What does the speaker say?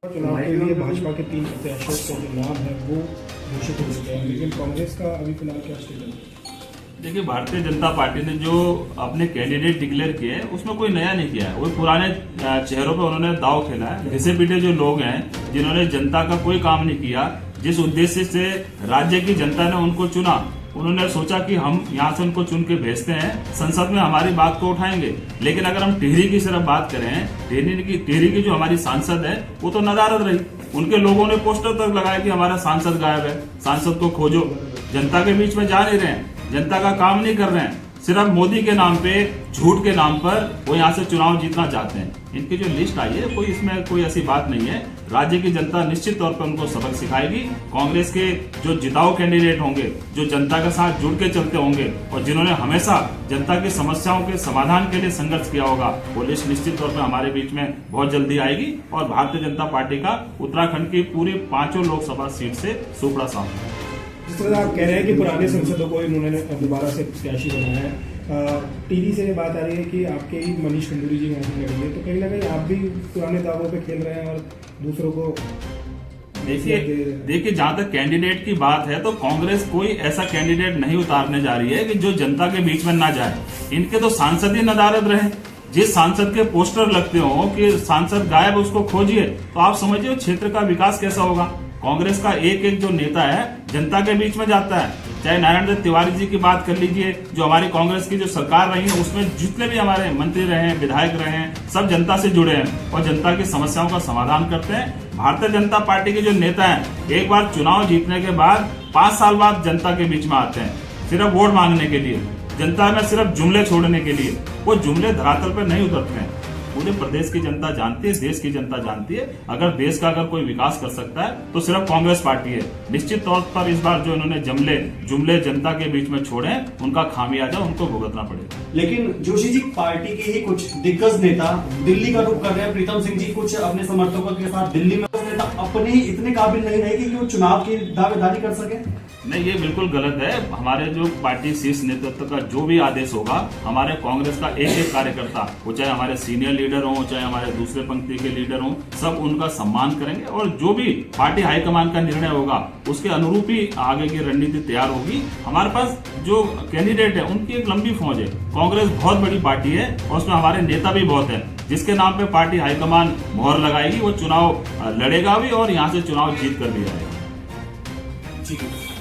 चुनाव के लिए भाजपा के 3 प्रत्याशियों का जो नाम है वो घोषित हो चुके हैं, लेकिन कांग्रेस का अभी फिलहाल क्या स्टेटस है? देखिए, भारतीय जनता पार्टी ने जो अपने कैंडिडेट डिक्लेयर किए हैं उसमें कोई नया नहीं किया है। वो पुराने चेहरों पे उन्होंने दाव खेला है। घिसे पीटे जो लोग हैं जिन्होंने जनता का कोई काम नहीं किया, जिस उद्देश्य से राज्य की जनता ने उनको चुना, उन्होंने सोचा कि हम यहाँ से उनको चुन के भेजते हैं, संसद में हमारी बात को उठाएंगे। लेकिन अगर हम टिहरी की सिर्फ बात करें, टिहरी की जो हमारी सांसद है वो तो नदारद रही। उनके लोगों ने पोस्टर तक लगाया कि हमारा सांसद गायब है, सांसद को खोजो। जनता के बीच में जा नहीं रहे हैं, जनता का काम नहीं कर रहे हैं, सिर्फ मोदी के नाम पे, झूठ के नाम पर वो यहाँ से चुनाव जीतना चाहते हैं। इनकी जो लिस्ट आई है कोई इसमें कोई ऐसी बात नहीं है। राज्य की जनता निश्चित तौर पर उनको सबक सिखाएगी। कांग्रेस के जो जिताऊ कैंडिडेट होंगे, जो जनता के साथ जुड़ के चलते होंगे और जिन्होंने हमेशा जनता की समस्याओं के समाधान के लिए संघर्ष किया होगा, वो लिस्ट निश्चित तौर पर हमारे बीच में बहुत जल्दी आएगी और भारतीय जनता पार्टी का उत्तराखंड की पूरी 5 लोकसभा सीट से सुपड़ा साफ है। जिस तरह आप कह रहे हैं कि पुराने सांसदों को इन्होंने दोबारा से प्रत्याशी बनाया है, टीवी से बात आ रही है कि आपके ही मनीष खंडूरी जी वहां से लड़ेंगे, तो कहीं ना कहीं आप भी पुराने दावों पे खेल रहे हैं और दूसरों को देखिए जहां तक कैंडिडेट की बात है तो कांग्रेस कोई ऐसा कैंडिडेट नहीं उतारने जा रही है कि जो जनता के बीच में ना जाए। इनके तो सांसद ही नदारद रहे। जिस सांसद के पोस्टर लगते हो कि सांसद गायब, उसको खोजिए, तो आप समझिए क्षेत्र का विकास कैसा होगा। कांग्रेस का एक जो नेता है जनता के बीच में जाता है। चाहे नारायण दत्त तिवारी जी की बात कर लीजिए, जो हमारी कांग्रेस की जो सरकार रही है उसमें जितने भी हमारे मंत्री रहे हैं, विधायक रहे हैं, सब जनता से जुड़े हैं और जनता की समस्याओं का समाधान करते हैं। भारतीय जनता पार्टी के जो नेता हैं एक बार चुनाव जीतने के बाद 5 साल बाद जनता के बीच में आते हैं, सिर्फ वोट मांगने के लिए, जनता में सिर्फ जुमले छोड़ने के लिए। वो जुमले धरातल पर नहीं उतरते हैं। पूरे प्रदेश की जनता जानती है, देश की जनता जानती है, अगर देश का अगर कोई विकास कर सकता है तो सिर्फ कांग्रेस पार्टी है। निश्चित तौर पर इस बार जो इन्होंने जुमले जनता के बीच में छोड़े, उनका खामियाजा उनको भुगतना पड़ेगा। लेकिन जोशी जी, पार्टी के ही कुछ दिग्गज नेता दिल्ली का रुख कर रहे हैं। प्रीतम सिंह जी कुछ अपने समर्थकों के साथ दिल्ली में, नेता अपने ही इतने काबिल नहीं रहे कि वो चुनाव की दावेदारी कर सके। नहीं, ये बिल्कुल गलत है। हमारे जो पार्टी शीर्ष नेतृत्व का जो भी आदेश होगा, हमारे कांग्रेस का एक कार्यकर्ता, वो चाहे हमारे सीनियर लीडर हो, चाहे हमारे दूसरे पंक्ति के लीडर हो, सब उनका सम्मान करेंगे और जो भी पार्टी हाईकमान का निर्णय होगा उसके अनुरूप ही आगे की रणनीति तैयार होगी। हमारे पास जो कैंडिडेट है उनकी एक लंबी फौज है। कांग्रेस बहुत बड़ी पार्टी है और उसमें हमारे नेता भी बहुत है। जिसके नाम पे पार्टी हाईकमान मोहर लगाएगी वो चुनाव लड़ेगा भी और यहाँ से चुनाव जीत कर भी आएगा। ठीक है।